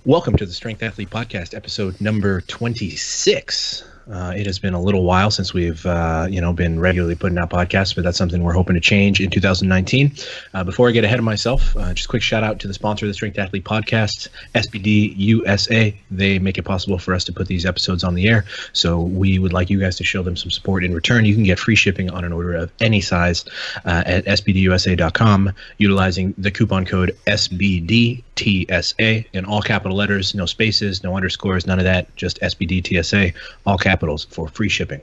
Welcome to the Strength Athlete Podcast, episode number 26. It has been a little while since we've, been regularly putting out podcasts, but that's something we're hoping to change in 2019. Before I get ahead of myself, just a quick shout out to the sponsor of the Strength Athlete Podcast, SBD USA. They make it possible for us to put these episodes on the air, so we would like you guys to show them some support in return. You can get free shipping on an order of any size at sbdusa.com, utilizing the coupon code SBDTSA in all capital letters, no spaces, no underscores, none of that, just SBDTSA, all capitals for free shipping.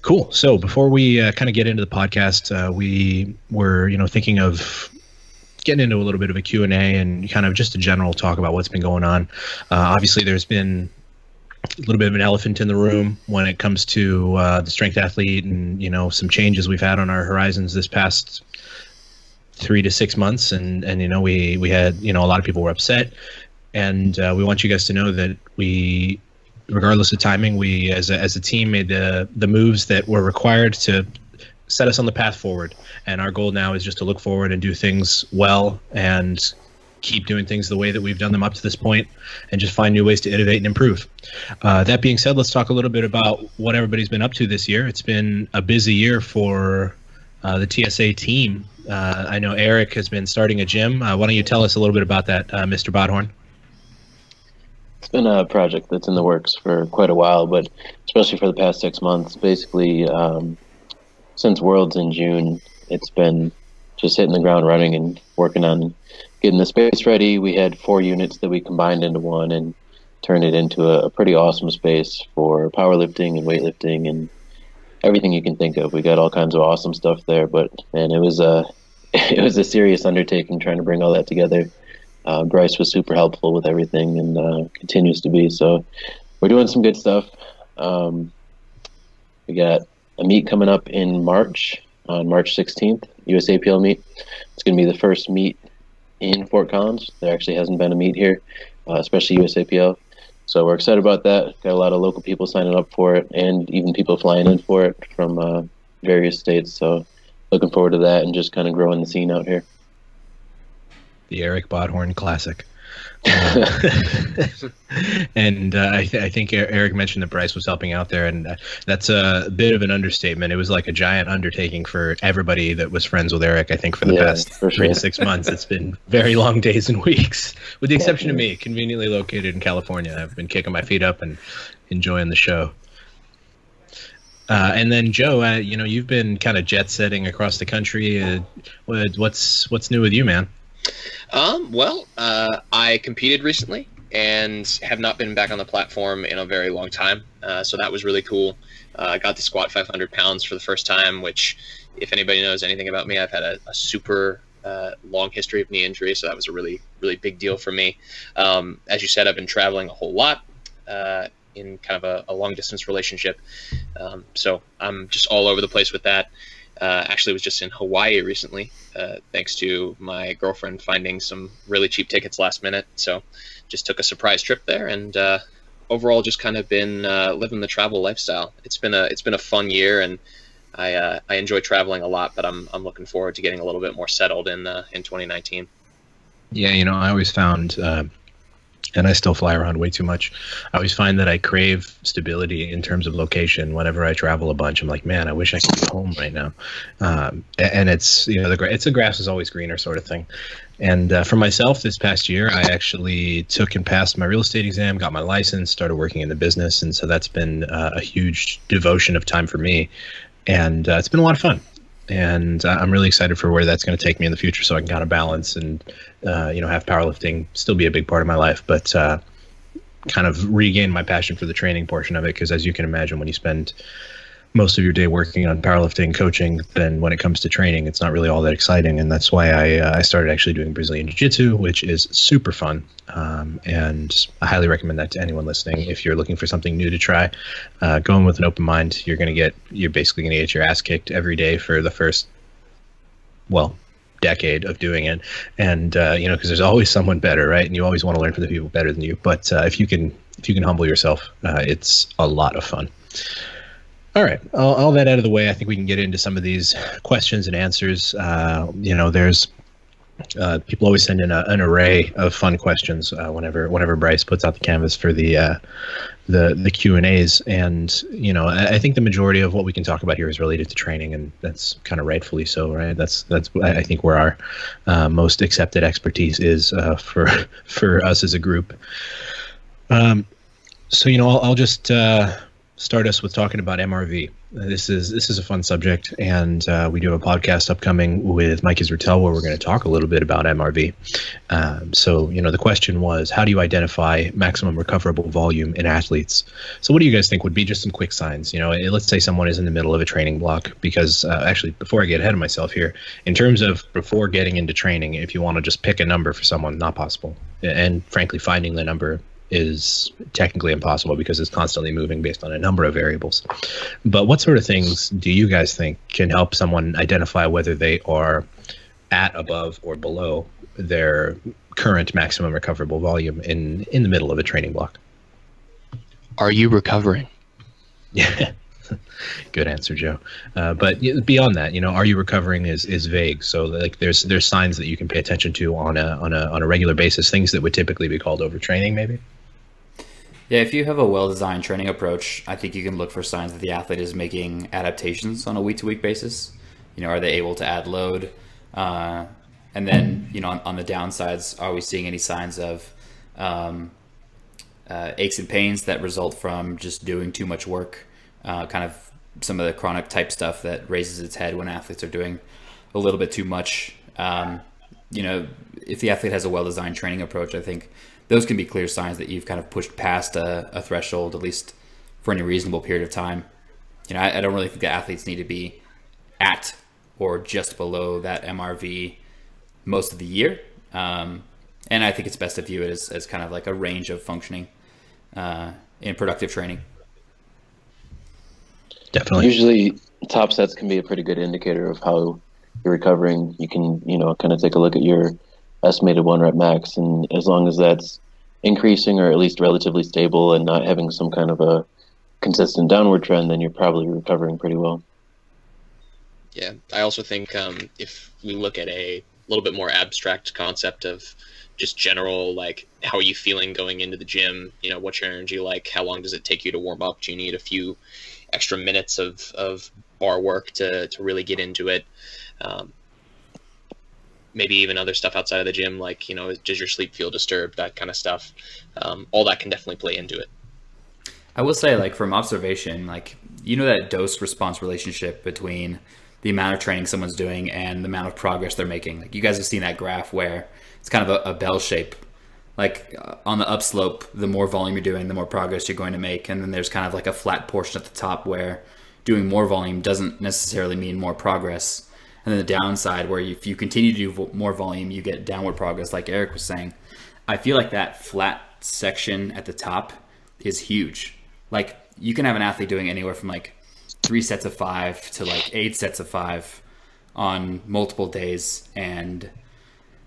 Cool. So before we kind of get into the podcast, we were, thinking of getting into a little bit of a Q&A and kind of just a general talk about what's been going on. Obviously, there's been a little bit of an elephant in the room when it comes to the strength athlete and, some changes we've had on our horizons this past 3 to 6 months. And we had, a lot of people were upset. And we want you guys to know that we, regardless of timing, we as a team made the moves that were required to set us on the path forward. And our goal now is just to look forward and do things well and keep doing things the way that we've done them up to this point and just find new ways to innovate and improve. That being said, let's talk a little bit about what everybody's been up to this year. It's been a busy year for the TSA team. I know Eric has been starting a gym. Why don't you tell us a little bit about that, Mr. Bodhorn? It's been a project that's in the works for quite a while, but especially for the past 6 months, basically since Worlds in June, it's been just hitting the ground running and working on getting the space ready. We had 4 units that we combined into one and turned it into a pretty awesome space for powerlifting and weightlifting and everything you can think of. We got all kinds of awesome stuff there, but man, it was a serious undertaking trying to bring all that together. Bryce was super helpful with everything and continues to be. So we're doing some good stuff. We got a meet coming up in March, on March 16th, USAPL meet. It's going to be the first meet in Fort Collins. There actually hasn't been a meet here, especially USAPL. So we're excited about that. Got a lot of local people signing up for it and even people flying in for it from various states. So looking forward to that and just kind of growing the scene out here. The Eric Bodhorn Classic. And I think Eric mentioned that Bryce was helping out there, and that's a bit of an understatement. It was like a giant undertaking for everybody that was friends with Eric, I think, for the past 3 to 6 months. It's been very long days and weeks, with the exception of me, conveniently located in California. I've been kicking my feet up and enjoying the show. And then, Joe, you've been kind of jet-setting across the country. What's new with you, man? I competed recently and have not been back on the platform in a very long time. So that was really cool. I got to squat 500 pounds for the first time, which, if anybody knows anything about me, I've had a super long history of knee injury. So that was a really, really big deal for me. As you said, I've been traveling a whole lot in kind of a long distance relationship. So I'm just all over the place with that. Actually was just in Hawaii recently, thanks to my girlfriend finding some really cheap tickets last minute. So just took a surprise trip there, and overall just kind of been living the travel lifestyle. It's been a fun year, and I enjoy traveling a lot, but I'm looking forward to getting a little bit more settled in 2019. Yeah, I always found and I still fly around way too much. I always find that I crave stability in terms of location whenever I travel a bunch. I'm like, man, I wish I could be home right now. And it's, the grass is always greener sort of thing. And for myself this past year, I actually took and passed my real estate exam, got my license, started working in the business. And so that's been a huge devotion of time for me. And it's been a lot of fun. And I'm really excited for where that's going to take me in the future, so I can kind of balance and, have powerlifting still be a big part of my life, but kind of regain my passion for the training portion of it. Because as you can imagine, when you spend most of your day working on powerlifting, coaching, then when it comes to training, it's not really all that exciting. And that's why I started actually doing Brazilian Jiu-Jitsu, which is super fun. And I highly recommend that to anyone listening. If you're looking for something new to try, go in with an open mind. You're basically going to get your ass kicked every day for the first, decade of doing it. And, because there's always someone better, right? And you always want to learn from the people better than you. But if you can humble yourself, it's a lot of fun. All right, all that out of the way, I think we can get into some of these questions and answers. There's People always send in an array of fun questions whenever Bryce puts out the canvas for the Q&As, and I think the majority of what we can talk about here is related to training, and that's kind of rightfully so, right? That's I think where our most accepted expertise is for us as a group. So I'll just start us with talking about MRV. This is a fun subject, and we do have a podcast upcoming with Mike Israel where we're going to talk a little bit about MRV. So the question was, how do you identify maximum recoverable volume in athletes? So what do you guys think would be just some quick signs? Let's say someone is in the middle of a training block, because actually, before I get ahead of myself here, in terms of before getting into training, if you want to just pick a number for someone, not possible. And frankly, finding the number is technically impossible because it's constantly moving based on a number of variables. But what sort of things do you guys think can help someone identify whether they are at, above, or below their current maximum recoverable volume in the middle of a training block? Are you recovering? Yeah. Good answer, Joe. But beyond that, are you recovering is vague. So like there's signs that you can pay attention to on a regular basis, things that would typically be called overtraining, maybe. Yeah, if you have a well-designed training approach, I think you can look for signs that the athlete is making adaptations on a week-to-week basis. Are they able to add load? And then, on the downsides, are we seeing any signs of aches and pains that result from just doing too much work? Kind of some of the chronic type stuff that raises its head when athletes are doing a little bit too much. If the athlete has a well-designed training approach, I think those can be clear signs that you've kind of pushed past a threshold, at least for any reasonable period of time. I don't really think that athletes need to be at or just below that MRV most of the year. And I think it's best to view it as kind of like a range of functioning in productive training. Definitely. Usually top sets can be a pretty good indicator of how you're recovering. You can, kind of take a look at your estimated 1 rep max, and as long as that's increasing or at least relatively stable and not having some kind of a consistent downward trend, then you're probably recovering pretty well. Yeah, I also think if we look at a little bit more abstract concept of just general, like, how are you feeling going into the gym? What's your energy like? How long does it take you to warm up? Do you need a few extra minutes of bar work to really get into it? Maybe even other stuff outside of the gym, like, does your sleep feel disturbed? That kind of stuff. All that can definitely play into it. I will say, like, from observation, like, that dose-response relationship between the amount of training someone's doing and the amount of progress they're making. Like, you guys have seen that graph where it's kind of a bell shape. Like, on the upslope, the more volume you're doing, the more progress you're going to make. And then there's kind of like a flat portion at the top where doing more volume doesn't necessarily mean more progress. And then the downside, where if you continue to do more volume, you get downward progress, like Eric was saying. I feel like that flat section at the top is huge. Like, you can have an athlete doing anywhere from like 3 sets of 5 to like 8 sets of 5 on multiple days, and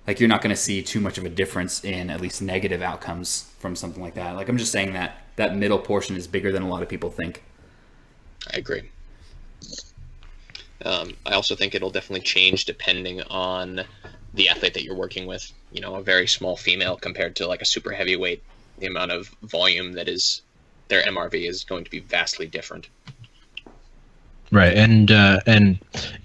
like, you're not going to see too much of a difference in at least negative outcomes from something like that. Like, I'm just saying that middle portion is bigger than a lot of people think. I agree. I also think it'll definitely change depending on the athlete that you're working with. A very small female compared to like a super heavyweight, the amount of volume that is their MRV is going to be vastly different. Right, and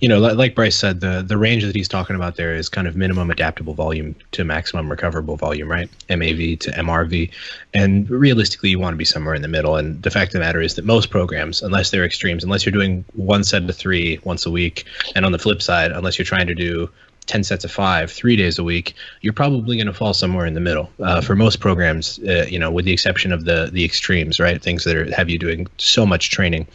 like Bryce said, the range that he's talking about there is kind of minimum adaptable volume to maximum recoverable volume, right? MAV to MRV, and realistically, you want to be somewhere in the middle. And the fact of the matter is that most programs, unless they're extremes, unless you're doing 1 set of 3 once a week, and on the flip side, unless you're trying to do 10 sets of 5, 3 days a week, you're probably going to fall somewhere in the middle. For most programs, with the exception of the extremes, right? Things that have you doing so much training.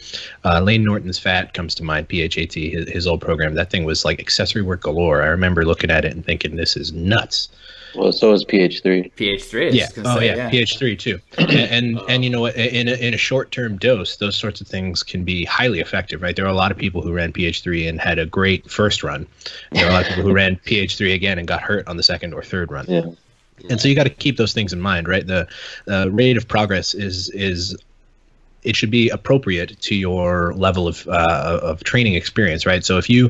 Lane Norton's FAT comes to mind, PHAT, his old program. That thing was like accessory work galore. I remember looking at it and thinking, this is nuts. Well, so is PH3. PH3. Yeah. PH3 too. And in a short-term dose, those sorts of things can be highly effective, right? There are a lot of people who ran PH3 and had a great first run. There are a lot of people who ran PH3 again and got hurt on the second or third run. Yeah. And so you got to keep those things in mind, right? The rate of progress is it should be appropriate to your level of training experience, right? So if you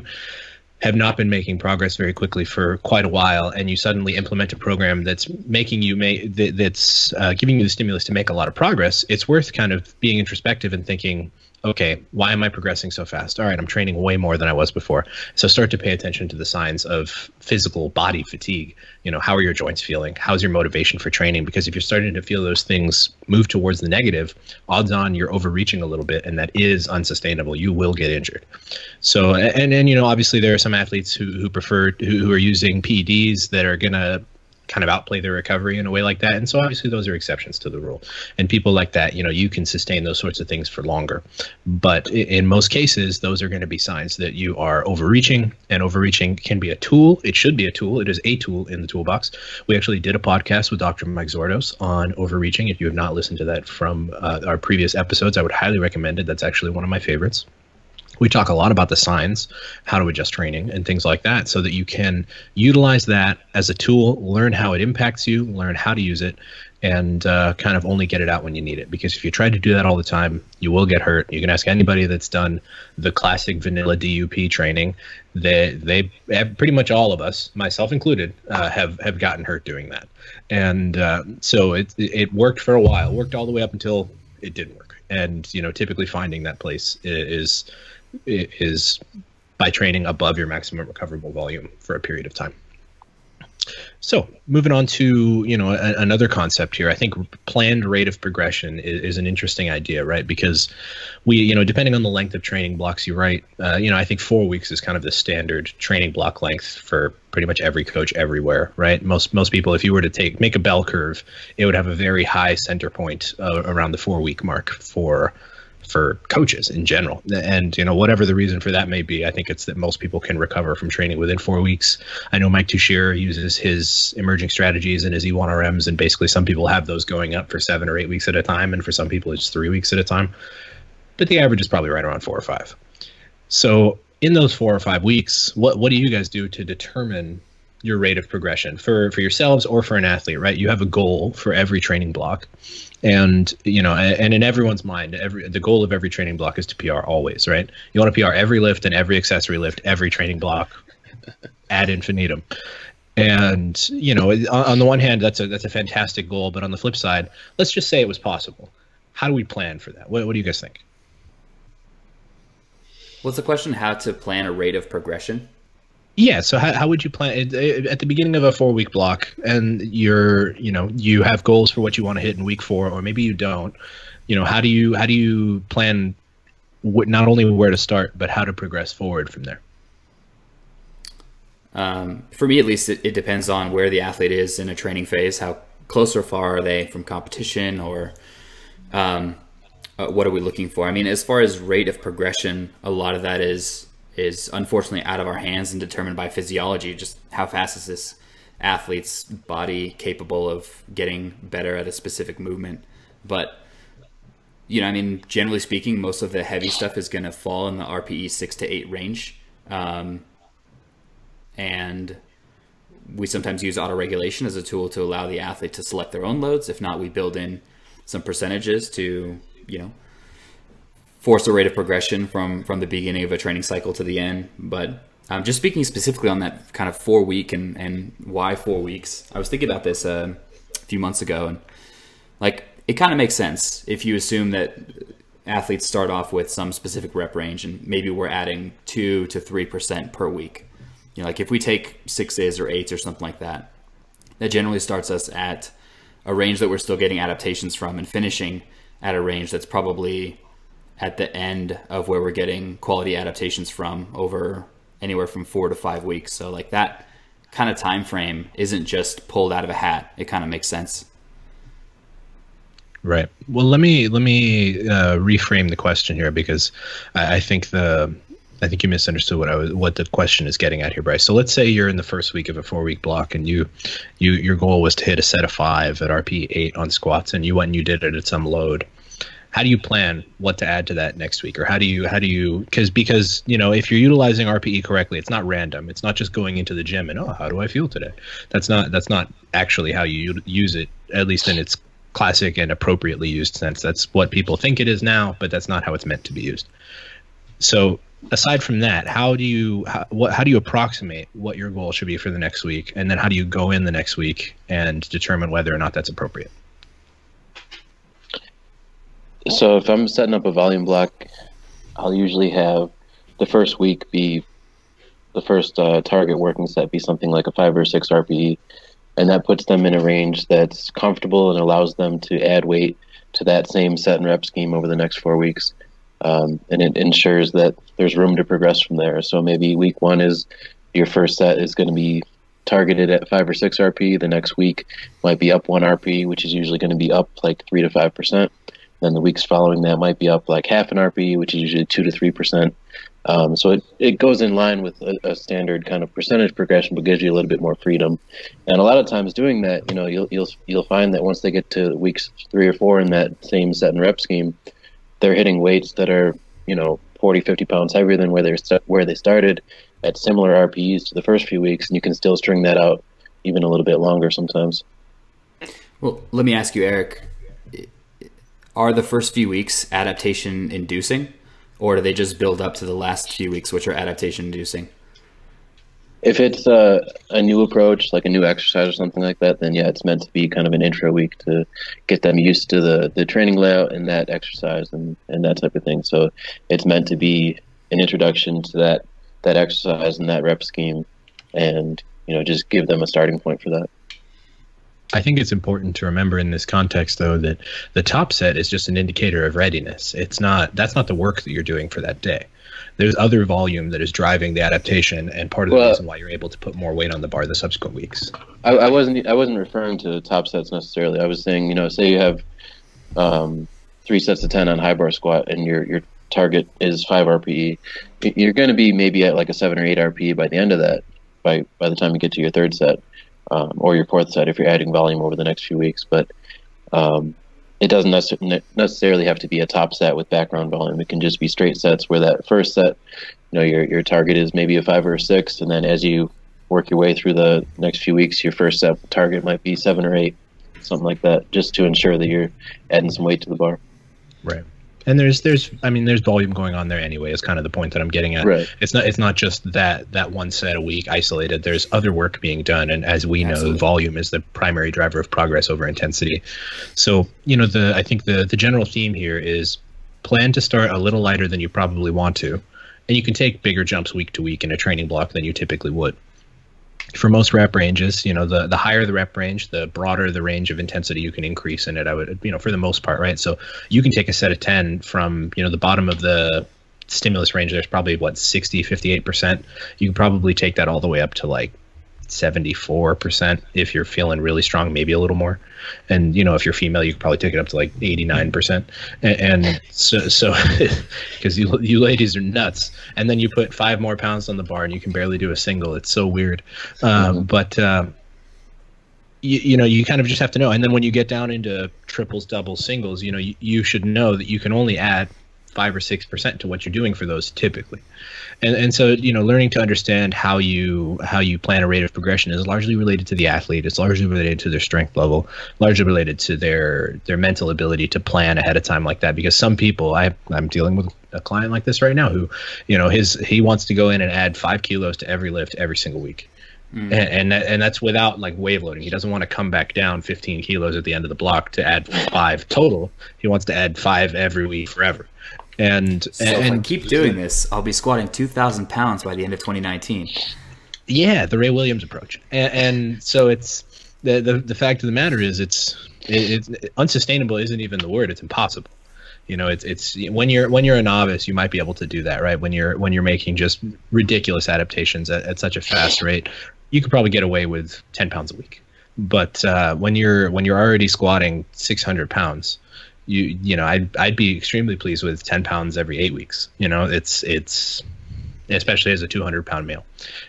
have not been making progress very quickly for quite a while, and you suddenly implement a program that's making you that's giving you the stimulus to make a lot of progress, it's worth kind of being introspective and thinking, okay, why am I progressing so fast? All right, I'm training way more than I was before. So start to pay attention to the signs of physical body fatigue. You know, how are your joints feeling? How's your motivation for training? Because if you're starting to feel those things move towards the negative, odds on you're overreaching a little bit, and that is unsustainable. You will get injured. So, and you know, obviously there are some athletes who are using PEDs that are going to kind of outplay their recovery in a way like that. And so obviously those are exceptions to the rule. And people like that, you know, you can sustain those sorts of things for longer. But in most cases, those are going to be signs that you are overreaching, and overreaching can be a tool. It should be a tool. It is a tool in the toolbox. We actually did a podcast with Dr. Mike Zordos on overreaching. If you have not listened to that from our previous episodes, I would highly recommend it. That's actually one of my favorites. We talk a lot about the signs, how to adjust training, and things like that, so that you can utilize that as a tool, learn how it impacts you, learn how to use it, and kind of only get it out when you need it. Because if you try to do that all the time, you will get hurt. You can ask anybody that's done the classic vanilla DUP training. They pretty much all of us, myself included, have gotten hurt doing that. And so it worked for a while, worked all the way up until it didn't work. And you know, typically finding that place is by training above your maximum recoverable volume for a period of time. So moving on to, you know, another concept here, I think planned rate of progression is an interesting idea, right? Because we, you know, depending on the length of training blocks you write, you know, I think 4 weeks is kind of the standard training block length for pretty much every coach everywhere, right? Most people, if you were to make a bell curve, it would have a very high center point around the 4 week mark for coaches in general. And, you know, whatever the reason for that may be, I think it's that most people can recover from training within 4 weeks. I know Mike Tuchscherer uses his emerging strategies and his E1RMs, and basically some people have those going up for 7 or 8 weeks at a time, and for some people it's 3 weeks at a time. But the average is probably right around 4 or 5. So in those 4 or 5 weeks, what do you guys do to determine your rate of progression for yourselves or for an athlete, right? You have a goal for every training block. And, you know, and in everyone's mind, the goal of every training block is to PR always, right? You want to PR every lift and every accessory lift, every training block ad infinitum. And, you know, on the one hand, that's a fantastic goal. But on the flip side, let's just say it was possible. How do we plan for that? What do you guys think? What's the question? How to plan a rate of progression? Yeah. So how would you plan at the beginning of a 4 week block, and you have goals for what you want to hit in week 4, or maybe you don't, you know, how do you plan not only where to start, but how to progress forward from there? For me, at least, it depends on where the athlete is in a training phase. How close or far are they from competition, or what are we looking for? I mean, as far as rate of progression, a lot of that is unfortunately out of our hands and determined by physiology. Just how fast is this athlete's body capable of getting better at a specific movement? But, you know, I mean, generally speaking, most of the heavy stuff is going to fall in the RPE 6 to 8 range. And we sometimes use auto-regulation as a tool to allow the athlete to select their own loads. If not, we build in some percentages to, you know, force a rate of progression from the beginning of a training cycle to the end. But just speaking specifically on that kind of 4 week and why 4 weeks, I was thinking about this a few months ago, and like, it kind of makes sense if you assume that athletes start off with some specific rep range, and maybe we're adding 2 to 3% per week. You know, like if we take 6s or 8s or something like that, that generally starts us at a range that we're still getting adaptations from, and finishing at a range that's probably at the end of where we're getting quality adaptations from over anywhere from 4 to 5 weeks. So like that kind of time frame isn't just pulled out of a hat. It kind of makes sense. Right. Well, let me reframe the question here, because I think you misunderstood what the question is getting at here, Bryce. So let's say you're in the first week of a 4 week block, and your goal was to hit a set of 5 at RP 8 on squats, and you went and you did it at some load. How do you plan what to add to that next week? Or how do you, because, you know, if you're utilizing RPE correctly, it's not random. It's not just going into the gym and, how do I feel today? That's not actually how you use it, at least in its classic and appropriately used sense. That's what people think it is now, but that's not how it's meant to be used. So aside from that, how do you approximate what your goal should be for the next week, and then how do you go in the next week and determine whether or not that's appropriate? So if I'm setting up a volume block, I'll usually have the first week be the first target working set be something like a 5 or 6 RPE, and that puts them in a range that's comfortable and allows them to add weight to that same set and rep scheme over the next 4 weeks. And it ensures that there's room to progress from there. So maybe week 1 is your first set is going to be targeted at 5 or 6 RPE. The next week might be up 1 RPE, which is usually going to be up like 3 to 5%. Then the weeks following that might be up like half an RPE, which is usually 2 to 3%. So it goes in line with a standard kind of percentage progression, but gives you a little bit more freedom. And a lot of times doing that, you'll find that once they get to weeks 3 or 4 in that same set and rep scheme, they're hitting weights that are 40, 50 pounds heavier than where they started at similar RPEs to the first few weeks, and you can still string that out even a little bit longer sometimes. Well, let me ask you, Eric, are the first few weeks adaptation inducing, or do they just build up to the last few weeks, which are adaptation inducing? If it's a new approach, like a new exercise or something like that, then yeah, it's meant to be kind of an intro week to get them used to the training layout and that exercise and that type of thing. So it's meant to be an introduction to that exercise and that rep scheme, and just give them a starting point for that. I think it's important to remember in this context, though, that the top set is just an indicator of readiness. That's not the work that you're doing for that day. There's other volume that is driving the adaptation, and part of the reason why you're able to put more weight on the bar the subsequent weeks. I wasn't referring to top sets necessarily. I was saying, say you have 3 sets of 10 on high bar squat, and your target is 5 RPE. You're going to be maybe at like a 7 or 8 RPE by the end of that. By the time you get to your 3rd set. Or your 4th set if you're adding volume over the next few weeks. But it doesn't necessarily have to be a top set with background volume. It can just be straight sets where that first set, your target is maybe a 5 or a 6, and then as you work your way through the next few weeks, your first set target might be 7 or 8, something like that, just to ensure that you're adding some weight to the bar. Right. And there's volume going on there anyway, is kind of the point that I'm getting at. Right. It's not just that one set a week isolated. There's other work being done, and as we know, volume is the primary driver of progress over intensity. So, I think the general theme here is plan to start a little lighter than you probably want to, and you can take bigger jumps week to week in a training block than you typically would. For most rep ranges, the higher the rep range, the broader the range of intensity you can increase in it. I would, for the most part, right? So you can take a set of 10 from, the bottom of the stimulus range. There's probably 60, 58%. You can probably take that all the way up to like 74% if you're feeling really strong, maybe a little more. And if you're female, you could probably take it up to like 89%. And so because you ladies are nuts. And then you put 5 more pounds on the bar and you can barely do a single. It's so weird. But you kind of just have to know. And then when you get down into triples, doubles, singles, you should know that you can only add 5 or 6% to what you're doing for those typically. And so, learning to understand how you plan a rate of progression is largely related to the athlete. It's largely related to their strength level, largely related to their mental ability to plan ahead of time like that. Because some people, I'm dealing with a client like this right now who, he wants to go in and add 5 kilos to every lift every single week. And that's without like wave loading. He doesn't want to come back down 15 kilos at the end of the block to add 5 total. He wants to add 5 every week forever. And if I keep doing this, I'll be squatting 2,000 pounds by the end of 2019. Yeah, the Ray Williams approach. And so it's the fact of the matter is it's unsustainable isn't even the word. It's impossible. It's when you're a novice, you might be able to do that, right? When you're making just ridiculous adaptations at such a fast rate, you could probably get away with 10 pounds a week. But when you're already squatting 600 pounds, I'd be extremely pleased with 10 pounds every 8 weeks. It's especially as a 200-pound male.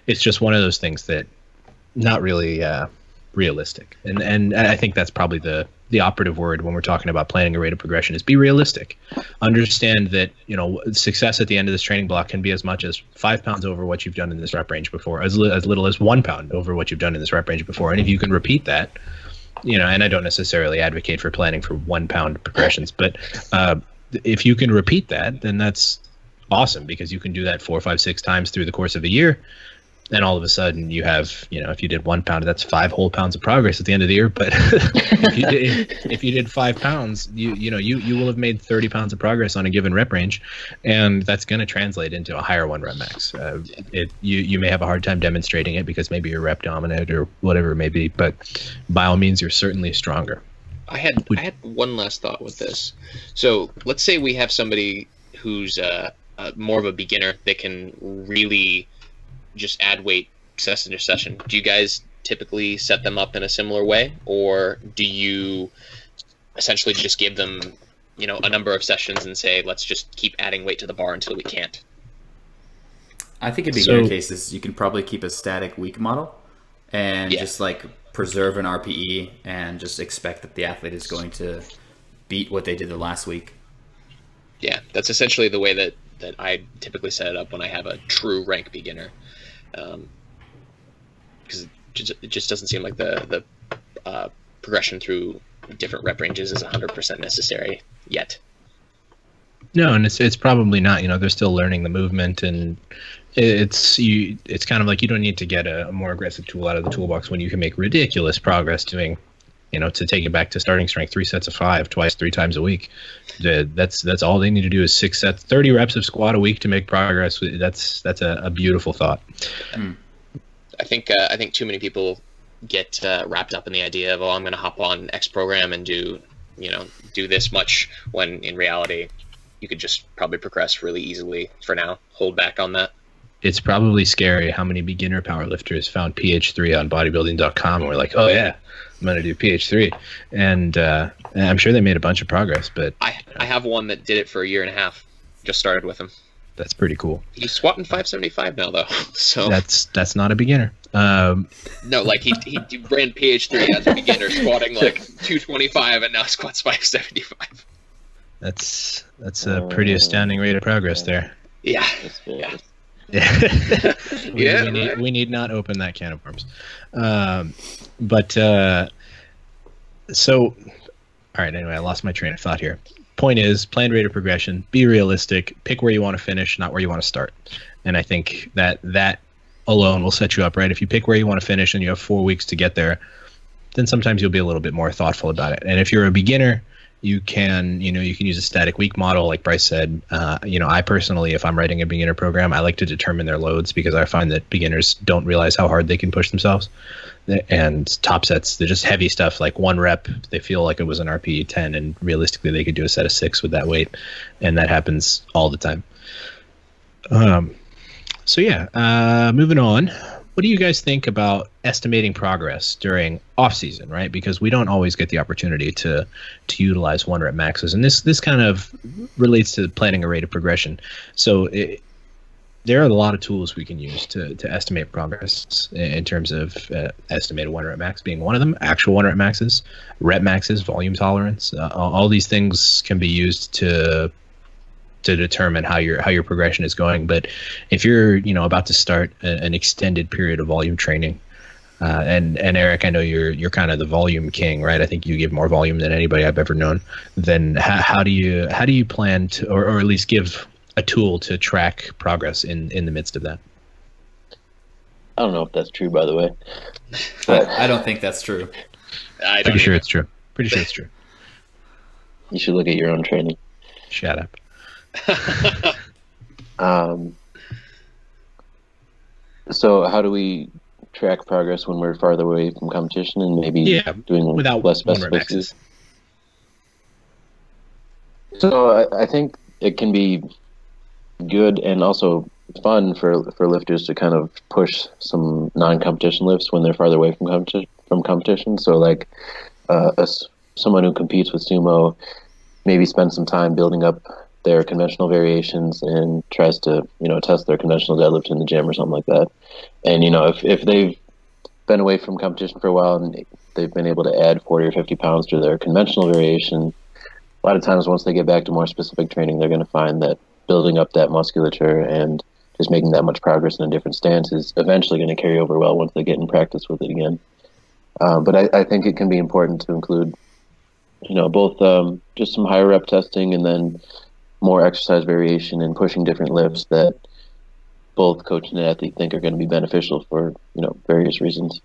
It's just one of those things that not really realistic. And I think that's probably the operative word when we're talking about planning a rate of progression is be realistic. Understand that, success at the end of this training block can be as much as 5 pounds over what you've done in this rep range before, as little as 1 pound over what you've done in this rep range before. And if you can repeat that, and I don't necessarily advocate for planning for 1 pound progressions, but if you can repeat that, then that's awesome because you can do that 4, 5, 6 times through the course of a year. Then all of a sudden you have, if you did 1 pound, that's 5 whole pounds of progress at the end of the year. But if you did 5 pounds, you will have made 30 pounds of progress on a given rep range, and that's going to translate into a higher 1 rep max. You may have a hard time demonstrating it because maybe you're rep dominant or whatever it may be, but by all means, you're certainly stronger. I had one last thought with this. So let's say we have somebody who's more of a beginner that can really just add weight session to session. Do you guys typically set them up in a similar way, or do you essentially just give them, a number of sessions and say, let's just keep adding weight to the bar until we can't? I think in beginner cases, you can probably keep a static week model and just like preserve an RPE and just expect that the athlete is going to beat what they did the last week. Yeah, that's essentially the way that I typically set it up when I have a true rank beginner. Because it just doesn't seem like the progression through different rep ranges is 100% necessary yet. No, and it's probably not. They're still learning the movement, and it's kind of like you don't need to get a more aggressive tool out of the toolbox when you can make ridiculous progress doing, to take it back to starting strength, 3 sets of 5, twice, 3 times a week. That's all they need to do is 6 sets, 30 reps of squat a week to make progress. That's a beautiful thought. I think too many people get wrapped up in the idea of, I'm going to hop on X program and do this much, when in reality you could just probably progress really easily for now. Hold back on that. It's probably scary how many beginner powerlifters found PH3 on bodybuilding.com and were like, oh yeah, I'm going to do PH3. And I'm sure they made a bunch of progress, but I have one that did it for a year and a half. Just started with him. That's pretty cool. He's squatting 575 now, though. So that's not a beginner. No, like he ran PH3 as a beginner, squatting like 225, and now squats 575. That's a pretty astounding rate of progress there. Yeah. We need not open that can of worms. So, all right. Anyway, I lost my train of thought here. Point is, planned rate of progression, be realistic, pick where you want to finish, not where you want to start. And I think that alone will set you up, right? If you pick where you want to finish and you have 4 weeks to get there, then sometimes you'll be a little bit more thoughtful about it. And if you're a beginner, you can use a static week model, like Bryce said. I personally, if I'm writing a beginner program, I like to determine their loads because I find that beginners don't realize how hard they can push themselves. And top sets, they're just heavy stuff, like 1 rep, they feel like it was an RPE 10, and realistically they could do a set of 6 with that weight, and that happens all the time. Moving on. What do you guys think about estimating progress during off season, right? Because we don't always get the opportunity to utilize 1 rep maxes, and this kind of relates to planning a rate of progression. So there are a lot of tools we can use to estimate progress in terms of estimated 1 rep max being one of them, actual 1 rep maxes, volume tolerance. All these things can be used to determine how your progression is going. But if you're about to start an extended period of volume training, and Eric, I know you're kind of the volume king, right? I think you give more volume than anybody I've ever known. Then how do you plan to, or at least give a tool to track progress in the midst of that? I don't know if that's true, by the way. I don't think that's true. Pretty sure it's true. You should look at your own training. Shut up. So how do we track progress when we're farther away from competition and maybe doing without less specificity? So I think it can be good and also fun for lifters to kind of push some non-competition lifts when they're farther away from competition. So like someone who competes with sumo maybe spends some time building up their conventional variations and tries to test their conventional deadlift in the gym or something like that. And if they've been away from competition for a while and they've been able to add 40 or 50 pounds to their conventional variation, a lot of times once they get back to more specific training, they're going to find that building up that musculature and just making that much progress in a different stance is eventually going to carry over well once they get in practice with it again. But I think it can be important to include, both just some higher rep testing and then more exercise variation and pushing different lifts that both coach and athlete think are going to be beneficial for, various reasons.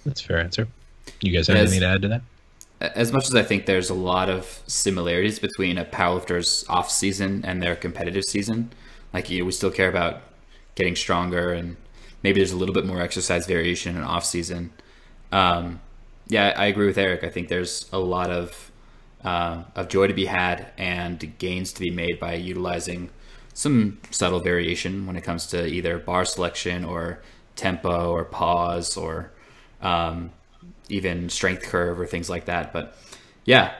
That's a fair answer. You guys have anything to add to that? As much as I think there's a lot of similarities between a powerlifter's off season and their competitive season, like we still care about getting stronger, and maybe there's a little bit more exercise variation in off season. Yeah, I agree with Eric. I think there's a lot of joy to be had and gains to be made by utilizing some subtle variation when it comes to either bar selection or tempo or pause or even strength curve or things like that. But yeah,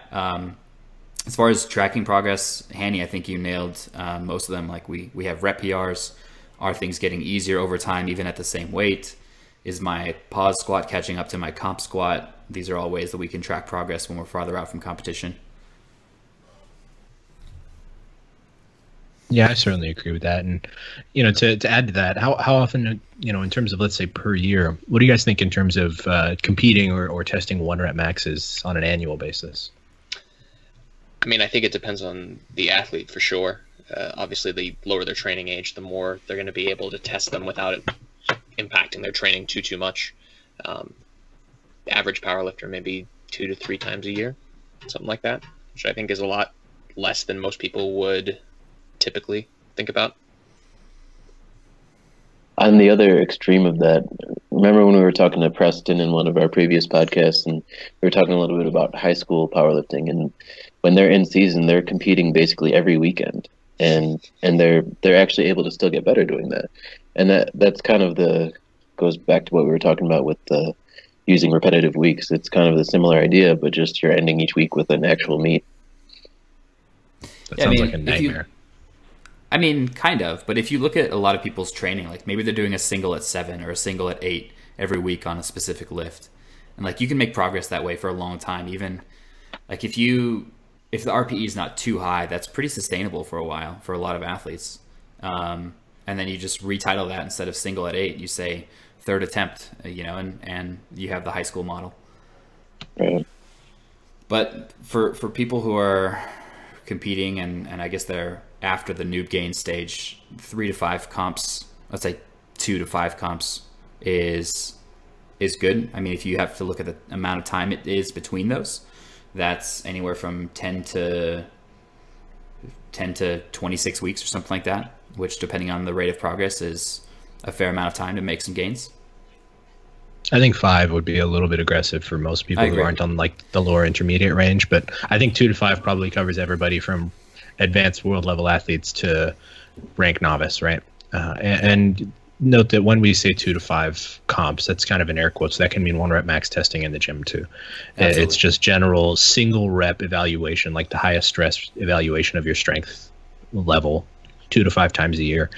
as far as tracking progress, Hani, I think you nailed most of them. Like we have rep PRs. Are things getting easier over time, even at the same weight? Is my pause squat catching up to my comp squat? These are all ways that we can track progress when we're farther out from competition. Yeah, I certainly agree with that. And, to add to that, how often, in terms of, let's say, per year, what do you guys think in terms of competing or testing 1 rep maxes on an annual basis? I mean, I think it depends on the athlete for sure. Obviously, the lower their training age, the more they're going to be able to test them without it impacting their training too much. The average powerlifter maybe 2 to 3 times a year, something like that, which I think is a lot less than most people would typically think about. On the other extreme of that, remember when we were talking to Preston in one of our previous podcasts, and we were talking a little bit about high school powerlifting, and when they're in season, they're competing basically every weekend, and they're actually able to still get better doing that. And that's kind of goes back to what we were talking about with using repetitive weeks. It's kind of the similar idea, but just you're ending each week with an actual meet. That sounds like a nightmare. Kind of, but if you look at a lot of people's training, like maybe they're doing a single at 7 or a single at 8 every week on a specific lift. And like you can make progress that way for a long time. Even like if the RPE is not too high, that's pretty sustainable for a while for a lot of athletes. And then you just retitle that, instead of single at 8, you say third attempt, and you have the high school model. Right. But for people who are competing and I guess they're after the noob gain stage, 3 to 5 comps, let's say 2 to 5 comps is good. I mean, if you have to look at the amount of time it is between those, that's anywhere from 10 to 26 weeks or something like that, which depending on the rate of progress is a fair amount of time to make some gains. I think 5 would be a little bit aggressive for most people who aren't on like the lower intermediate range, but I think 2 to 5 probably covers everybody from advanced world level athletes to rank novice, right? And note that when we say 2 to 5 comps, that's kind of in air quotes. That can mean 1 rep max testing in the gym too. Absolutely. It's just general single rep evaluation, like the highest stress evaluation of your strength level 2 to 5 times a year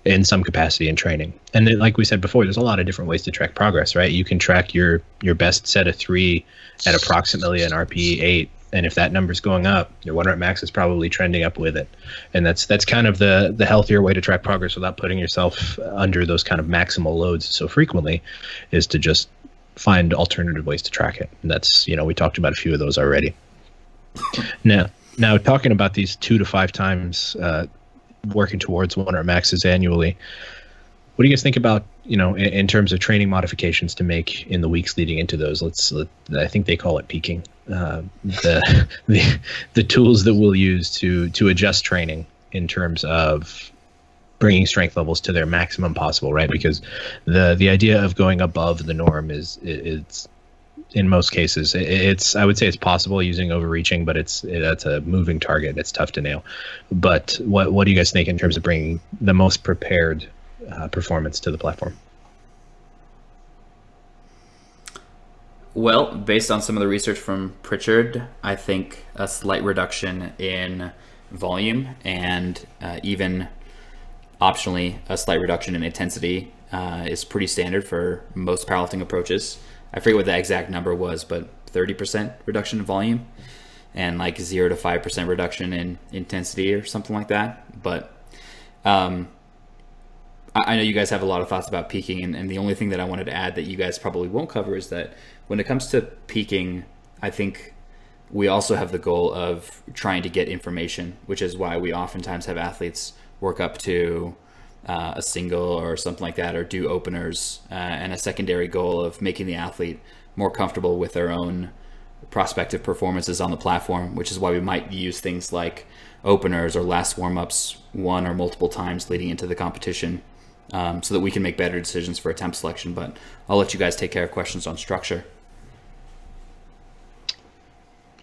in some capacity in training. And then, like we said before, there's a lot of different ways to track progress, right? You can track your best set of 3 at approximately an RPE 8. And if that number's going up, your 1 rep max is probably trending up with it. And that's kind of the healthier way to track progress without putting yourself under those kind of maximal loads so frequently, is to just find alternative ways to track it. And that's, we talked about a few of those already. Now talking about these 2 to 5 times working towards 1 rep maxes annually, what do you guys think about, in terms of training modifications to make in the weeks leading into those? I think they call it peaking. The tools that we'll use to adjust training in terms of bringing strength levels to their maximum possible, right? Because the idea of going above the norm is in most cases, I would say it's possible using overreaching, but that's a moving target. It's tough to nail. But what do you guys think in terms of bringing the most prepared performance to the platform? Well, based on some of the research from Pritchard, I think a slight reduction in volume and even optionally a slight reduction in intensity is pretty standard for most powerlifting approaches. I forget what the exact number was, but 30% reduction in volume and like 0 to 5% reduction in intensity or something like that. But I know you guys have a lot of thoughts about peaking, and the only thing that I wanted to add that you guys probably won't cover is that when it comes to peaking, I think we also have the goal of trying to get information, which is why we oftentimes have athletes work up to a single or something like that, or do openers, and a secondary goal of making the athlete more comfortable with their own prospective performances on the platform, which is why we might use things like openers or last warm-ups one or multiple times leading into the competition, so that we can make better decisions for attempt selection. But I'll let you guys take care of questions on structure.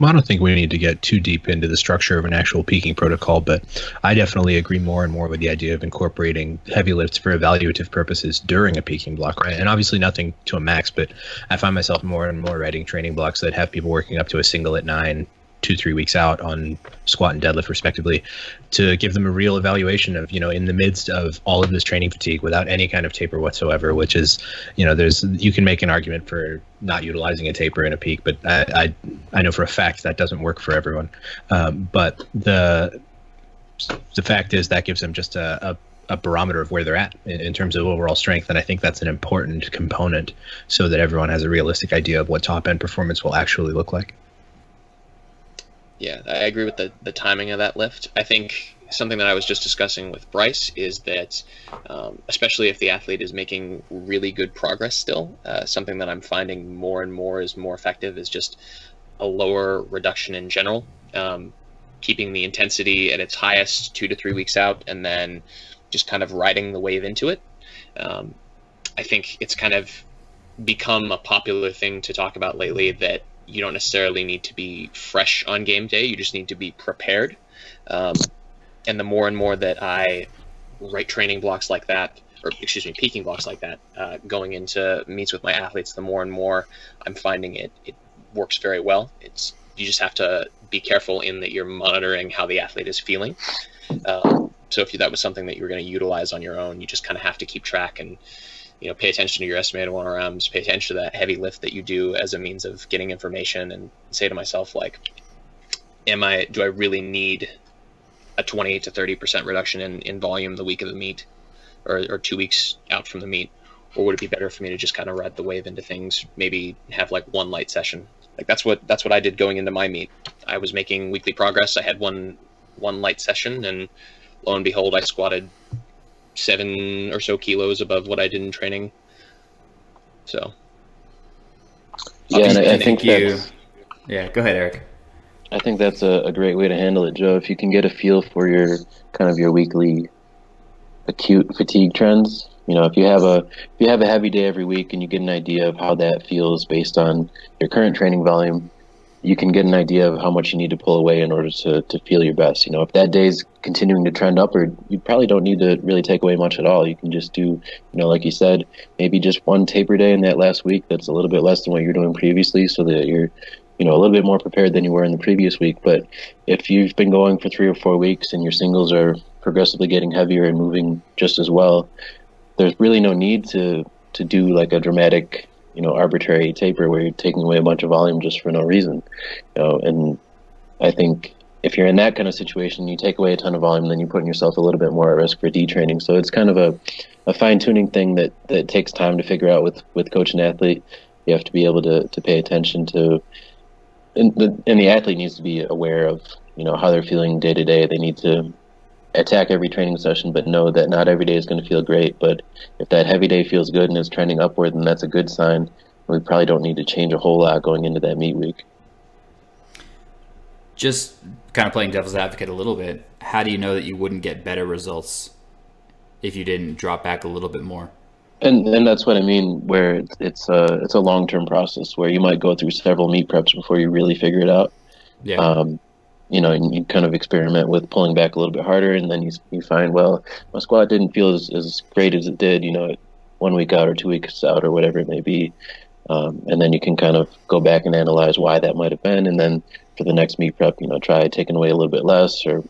Well, I don't think we need to get too deep into the structure of an actual peaking protocol, but I definitely agree more and more with the idea of incorporating heavy lifts for evaluative purposes during a peaking block, right? And obviously nothing to a max, but I find myself more and more writing training blocks that have people working up to a single at 9, 2-3 weeks out on squat and deadlift respectively, to give them a real evaluation of, in the midst of all of this training fatigue without any kind of taper whatsoever, which is, you can make an argument for not utilizing a taper in a peak, but I know for a fact that doesn't work for everyone. But the fact is that gives them just a barometer of where they're at in terms of overall strength. And I think that's an important component so that everyone has a realistic idea of what top end performance will actually look like. Yeah, I agree with the timing of that lift. I think something that I was just discussing with Bryce is that, especially if the athlete is making really good progress still, something that I'm finding more and more is more effective is just a lower reduction in general, keeping the intensity at its highest 2 to 3 weeks out, and then just kind of riding the wave into it. I think it's kind of become a popular thing to talk about lately that you don't necessarily need to be fresh on game day. You just need to be prepared. And the more and more that I write training blocks like that, peaking blocks like that, going into meets with my athletes, the more and more I'm finding it works very well. You just have to be careful in that you're monitoring how the athlete is feeling. So if that was something that you were going to utilize on your own, you just kind of have to keep track and pay attention to your estimated 1RMs, pay attention to that heavy lift that you do as a means of getting information, and say to myself, like, do I really need a 28 to 30% reduction in volume the week of the meet, or 2 weeks out from the meet? Or would it be better for me to just kind of ride the wave into things, maybe have like one light session? Like that's what I did going into my meet. I was making weekly progress. I had one light session, and lo and behold, I squatted 7 or so kilos above what I did in training. So yeah, and I think that's, yeah, go ahead, Eric. I think that's a great way to handle it, Joe. If you can get a feel for your weekly acute fatigue trends, if you have a heavy day every week and you get an idea of how that feels based on your current training volume, you can get an idea of how much you need to pull away in order to feel your best. If that day's continuing to trend upward, you probably don't need to really take away much at all. You can just do, like you said, maybe just one taper day in that last week that's a little bit less than what you're doing previously, so that you're, a little bit more prepared than you were in the previous week. But if you've been going for 3 or 4 weeks and your singles are progressively getting heavier and moving just as well, there's really no need to do like a dramatic, arbitrary taper where you're taking away a bunch of volume just for no reason. And I think if you're in that kind of situation, you take away a ton of volume, then you're putting yourself a little bit more at risk for detraining. So it's kind of a fine-tuning thing that takes time to figure out with coach and athlete. You have to be able to pay attention to, and the athlete needs to be aware of, how they're feeling day to day. They need to attack every training session, but know that not every day is going to feel great. But if that heavy day feels good and is trending upward, then that's a good sign. We probably don't need to change a whole lot going into that meet week. Just kind of playing devil's advocate a little bit, how do you know that you wouldn't get better results if you didn't drop back a little bit more? And that's what I mean, where it's a long-term process where you might go through several meet preps before you really figure it out. Yeah. And you kind of experiment with pulling back a little bit harder, and then you find, well, my squat didn't feel as great as it did, 1 week out or 2 weeks out or whatever it may be. And then you can kind of go back and analyze why that might have been, and then for the next meet prep, try taking away a little bit less, or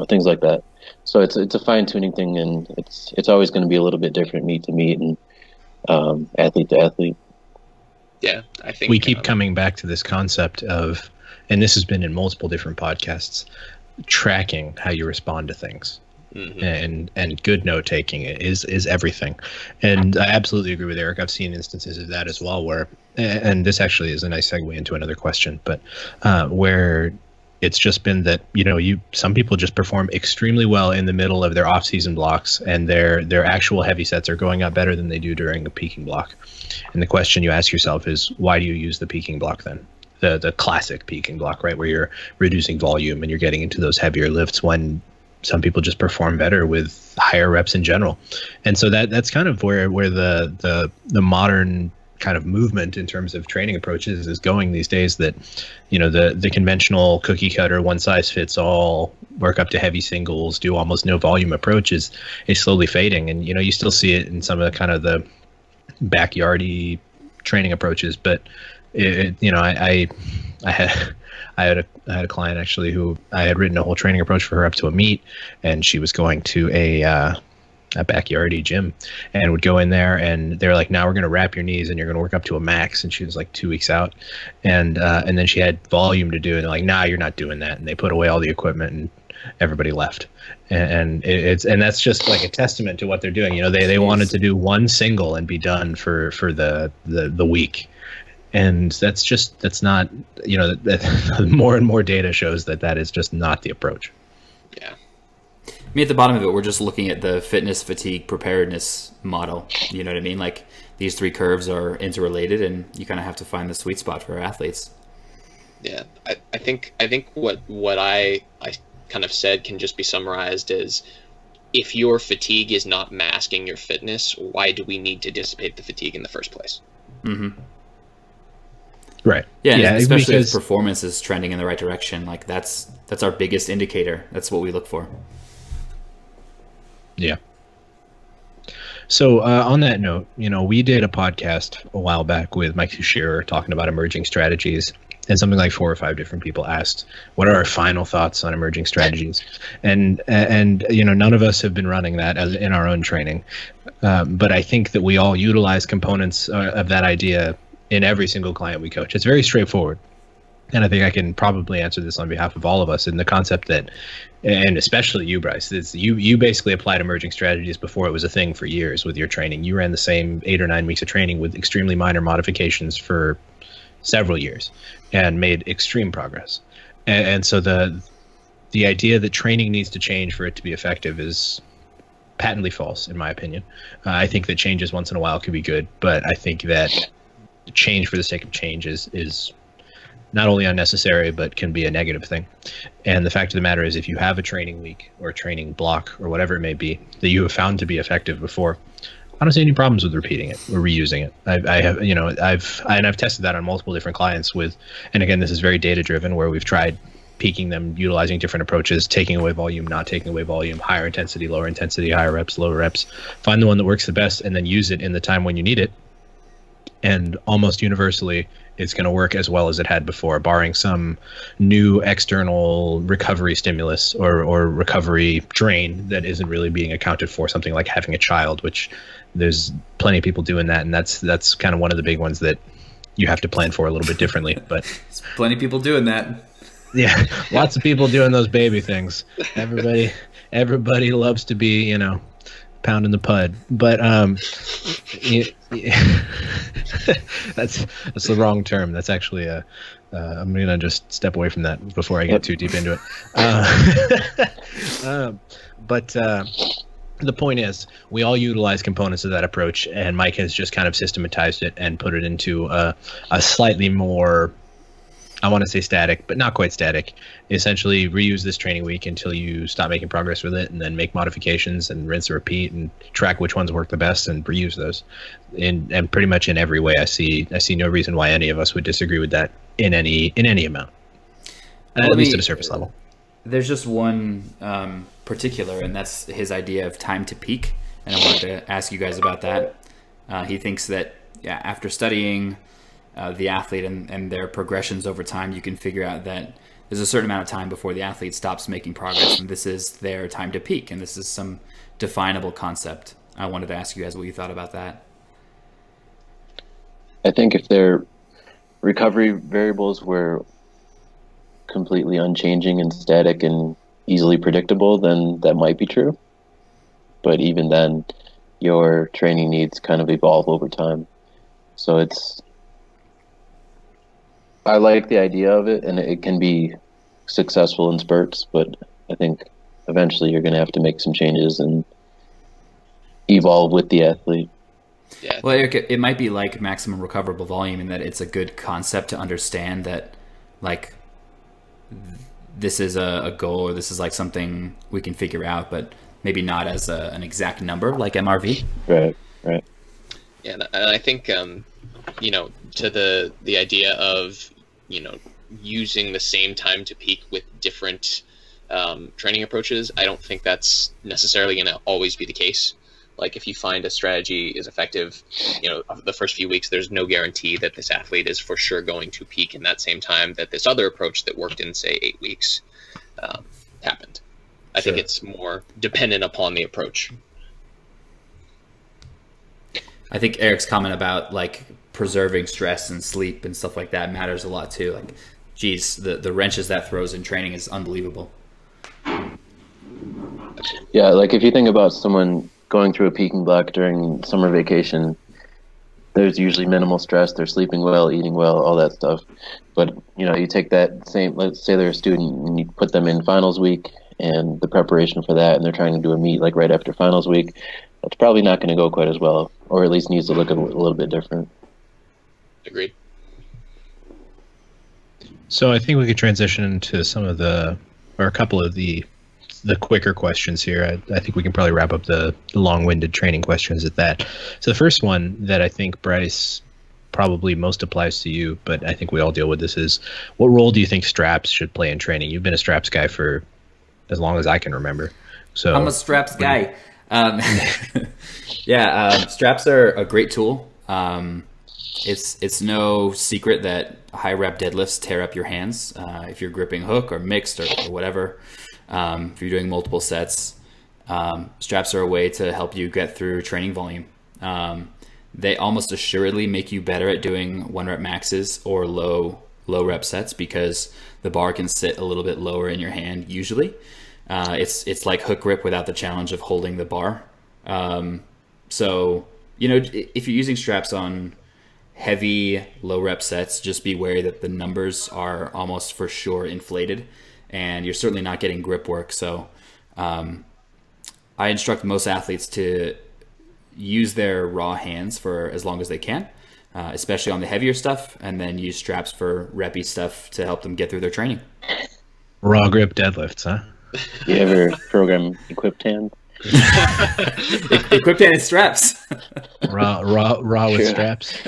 things like that. So it's a fine-tuning thing, and it's always going to be a little bit different meet to meet and athlete to athlete. Yeah, I think we keep coming back to this concept of, and this has been in multiple different podcasts, tracking how you respond to things. and good note taking is everything. And I absolutely agree with Eric. I've seen instances of that as well where, and this actually is a nice segue into another question, but where it's just been that, some people just perform extremely well in the middle of their off-season blocks, and their actual heavy sets are going up better than they do during a peaking block. And the question you ask yourself is, why do you use the peaking block then? The classic peaking block, right, where you're reducing volume and you're getting into those heavier lifts, when some people just perform better with higher reps in general. And so that's kind of where the modern kind of movement in terms of training approaches is going these days, that the conventional cookie cutter, one size fits all, work up to heavy singles, do almost no volume approach is slowly fading. And you still see it in some of the kind of the backyardy training approaches, but I had a client actually who I had written a whole training approach for her up to a meet, and she was going to a backyardy gym and would go in there, and they're like, now we're going to wrap your knees and you're going to work up to a max. And she was like 2 weeks out, and then she had volume to do, and they're like, nah, you're not doing that. And they put away all the equipment and everybody left. And that's just like a testament to what they're doing. They wanted to do one single and be done for the week. And that's not, more and more data shows that is just not the approach. Yeah. I mean, at the bottom of it, we're just looking at the fitness, fatigue, preparedness model. You know what I mean? Like, these three curves are interrelated, and you kind of have to find the sweet spot for athletes. Yeah, I think what I kind of said can just be summarized as, if your fatigue is not masking your fitness, why do we need to dissipate the fatigue in the first place? Mm-hmm. Right. Yeah, especially if performance is trending in the right direction. Like, that's our biggest indicator. That's what we look for. Yeah. So on that note, we did a podcast a while back with Mike Shearer talking about emerging strategies, and something like 4 or 5 different people asked, what are our final thoughts on emerging strategies? And none of us have been running that in our own training. But I think that we all utilize components of that idea in every single client we coach. It's very straightforward. And I think I can probably answer this on behalf of all of us, in the concept that, and especially you, Bryce, you basically applied emerging strategies before it was a thing for years with your training. You ran the same 8 or 9 weeks of training with extremely minor modifications for several years and made extreme progress. And so the idea that training needs to change for it to be effective is patently false, in my opinion. I think that changes once in a while could be good, but I think that change for the sake of change is not only unnecessary, but can be a negative thing. And the fact of the matter is, if you have a training week or a training block or whatever it may be that you have found to be effective before, I don't see any problems with repeating it or reusing it. I've tested that on multiple different clients with, and again, this is very data driven, where we've tried peaking them, utilizing different approaches, taking away volume, not taking away volume, higher intensity, lower intensity, higher reps, lower reps, find the one that works the best, and then use it in the time when you need it. And almost universally, it's going to work as well as it had before, barring some new external recovery stimulus or recovery drain that isn't really being accounted for, something like having a child, which there's plenty of people doing that. And that's kind of one of the big ones that you have to plan for a little bit differently. But there's plenty of people doing that. Yeah, lots of people doing those baby things. Everybody loves to be, pounding the pud, but that's the wrong term. That's actually I'm gonna just step away from that before I get too deep into it. But the point is, we all utilize components of that approach, and Mike has just kind of systematized it and put it into a slightly more, I want to say static, but not quite static. Essentially, reuse this training week until you stop making progress with it, and then make modifications and rinse and repeat, and track which ones work the best and reuse those. And pretty much in every way, I see no reason why any of us would disagree with that in any amount, at least at a surface level. There's just one particular, and that's his idea of time to peak. And I wanted to ask you guys about that. He thinks that after studying the athlete and their progressions over time, you can figure out that there's a certain amount of time before the athlete stops making progress, and this is their time to peak, and this is some definable concept. I wanted to ask you guys what you thought about that. I think if their recovery variables were completely unchanging and static and easily predictable, then that might be true. But even then, your training needs kind of evolve over time. So I like the idea of it, and it can be successful in spurts, but I think eventually you're going to have to make some changes and evolve with the athlete. Yeah. Well, it might be like maximum recoverable volume in that it's a good concept to understand that, like, this is a goal, or this is like something we can figure out, but maybe not as an exact number like MRV. Right. Yeah, and I think, you know, to the idea of, you know, using the same time to peak with different training approaches, I don't think that's necessarily going to always be the case. Like, if you find a strategy is effective, you know, the first few weeks, there's no guarantee that this athlete is for sure going to peak in that same time that this other approach that worked in, say, 8 weeks happened. I think it's more dependent upon the approach. I think Eric's comment about, like, preserving stress and sleep and stuff like that matters a lot too. Like, geez, the wrenches that throws in training is unbelievable. Yeah, like if you think about someone going through a peaking block during summer vacation, there's usually minimal stress. They're sleeping well, eating well, all that stuff. But, you know, you take that same, let's say they're a student, and you put them in finals week and the preparation for that, and they're trying to do a meet like right after finals week, that's probably not going to go quite as well, or at least needs to look a little bit different. Agreed. So I think we could transition to some of or a couple of the quicker questions here. I think we can probably wrap up the long-winded training questions at that. So the first one that I think, Bryce, probably most applies to you, but I think we all deal with this, is what role do you think straps should play in training? You've been a straps guy for as long as I can remember. So I'm a straps guy. Straps are a great tool. It's no secret that high rep deadlifts tear up your hands if you're gripping hook or mixed or whatever. If you're doing multiple sets, straps are a way to help you get through training volume. They almost assuredly make you better at doing 1 rep maxes or low rep sets because the bar can sit a little bit lower in your hand usually. It's like hook grip without the challenge of holding the bar. So, you know, if you're using straps on heavy low rep sets, just be wary that the numbers are almost for sure inflated and you're certainly not getting grip work. So I instruct most athletes to use their raw hands for as long as they can, especially on the heavier stuff, and then use straps for reppy stuff to help them get through their training. Raw grip deadlifts, huh? You ever program equipped hand? Equipped hand and straps. raw with straps.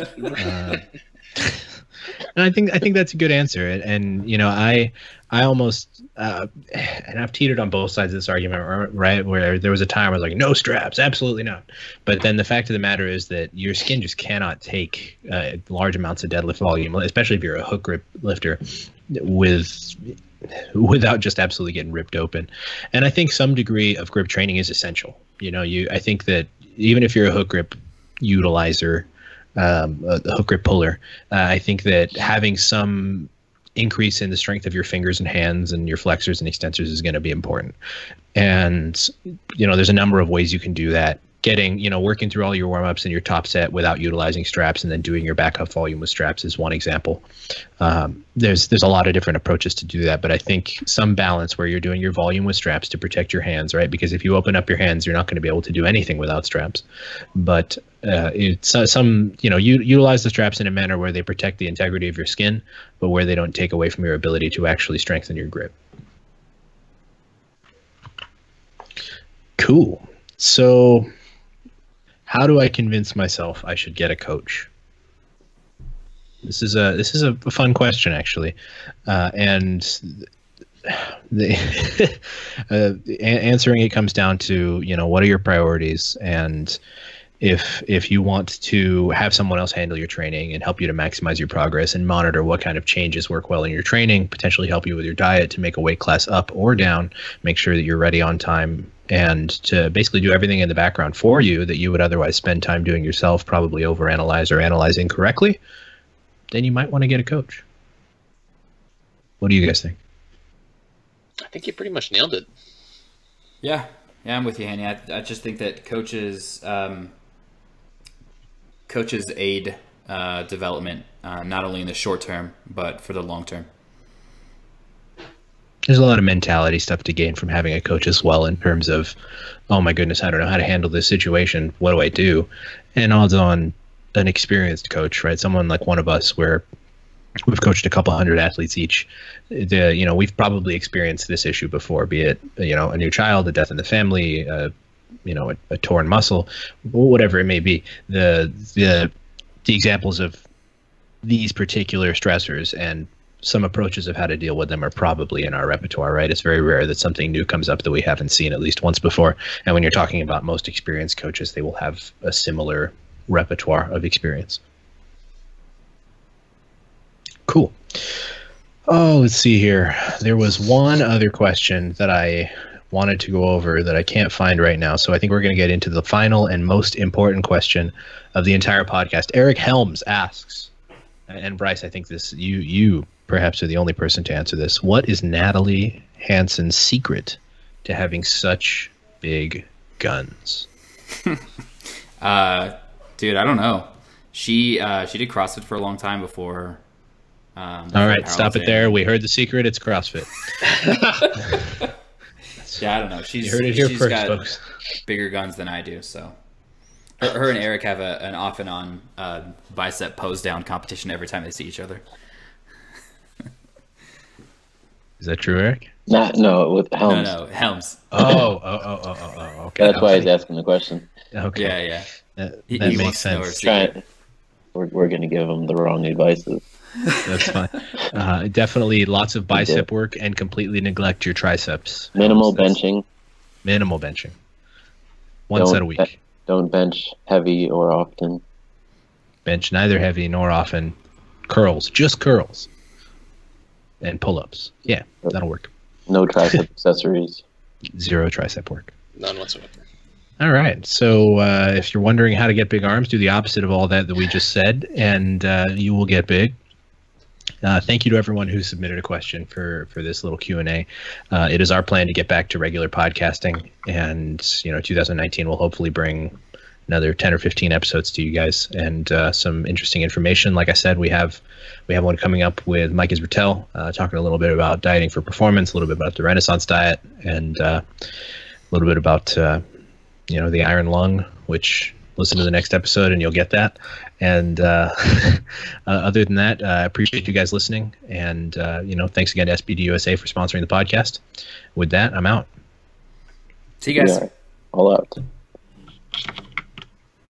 And I think that's a good answer. And you know, I almost and I've teetered on both sides of this argument, right? Where there was a time I was like, no straps, absolutely not. But then the fact of the matter is that your skin just cannot take large amounts of deadlift volume, especially if you're a hook grip lifter, without just absolutely getting ripped open. And I think some degree of grip training is essential. You know, I think that even if you're a hook grip utilizer, a hook grip puller, I think that having some increase in the strength of your fingers and hands and your flexors and extensors is going to be important. And, you know, there's a number of ways you can do that. Working through all your warm-ups and your top set without utilizing straps and then doing your backup volume with straps is one example. There's a lot of different approaches to do that, but I think some balance where you're doing your volume with straps to protect your hands, right? Because if you open up your hands, you're not going to be able to do anything without straps. But utilize the straps in a manner where they protect the integrity of your skin, but where they don't take away from your ability to actually strengthen your grip. Cool. So how do I convince myself I should get a coach? This is a fun question, actually, and answering it comes down to, you know, what are your priorities, and if you want to have someone else handle your training and help you to maximize your progress and monitor what kind of changes work well in your training, potentially help you with your diet to make a weight class up or down, make sure that you're ready on time, and to basically do everything in the background for you that you would otherwise spend time doing yourself, probably overanalyze or analyze incorrectly, then you might want to get a coach. What do you guys think? think you pretty much nailed it. Yeah, I'm with you, Hani. I just think that coaches aid development, not only in the short term, but for the long term. There's a lot of mentality stuff to gain from having a coach as well, in terms of, oh my goodness, I don't know how to handle this situation. What do I do? And odds on an experienced coach, right? Someone like one of us, where we've coached a couple hundred athletes each. We've probably experienced this issue before, be it, a new child, a death in the family, a torn muscle, whatever it may be. The examples of these particular stressors and some approaches of how to deal with them are probably in our repertoire, right? It's very rare that something new comes up that we haven't seen at least once before. And when you're talking about most experienced coaches, they will have a similar repertoire of experience. Cool. Oh, let's see here. There was one other question that I wanted to go over that I can't find right now. So I think we're going to get into the final and most important question of the entire podcast. Eric Helms asks, and Bryce, I think this you perhaps are the only person to answer this. What is Natalie Hansen's secret to having such big guns? Dude, I don't know. She did CrossFit for a long time before. All right, stop it there. We heard the secret. It's CrossFit. Yeah, I don't know. She's heard it here she's first, got folks. Bigger guns than I do. So her and Eric have an off and on bicep pose down competition every time they see each other. Is that true, Eric? No, with Helms. No, Helms. Oh, okay. That's why he's asking the question. Okay. Yeah. That He makes wants to know her sense. secret. We're going to give him the wrong advices. That's fine. Definitely lots of bicep work and completely neglect your triceps. Minimal That's benching. Minimal benching. One set a week. Don't bench heavy or often. Bench neither heavy nor often. Curls, just curls. And pull-ups. Yeah, that'll work. No tricep accessories. 0 tricep work. None whatsoever. All right. So if you're wondering how to get big arms, do the opposite of all that we just said, and you will get big. Thank you to everyone who submitted a question for this little Q&A. It is our plan to get back to regular podcasting, and 2019 will hopefully bring another 10 or 15 episodes to you guys, and some interesting information. Like I said, we have one coming up with Mike Isbertel, talking a little bit about dieting for performance, a little bit about the Renaissance diet, and a little bit about the iron lung, which listen to the next episode and you'll get that. And other than that, I appreciate you guys listening, and thanks again to SBD USA for sponsoring the podcast. With that, I'm out. See you guys. All out.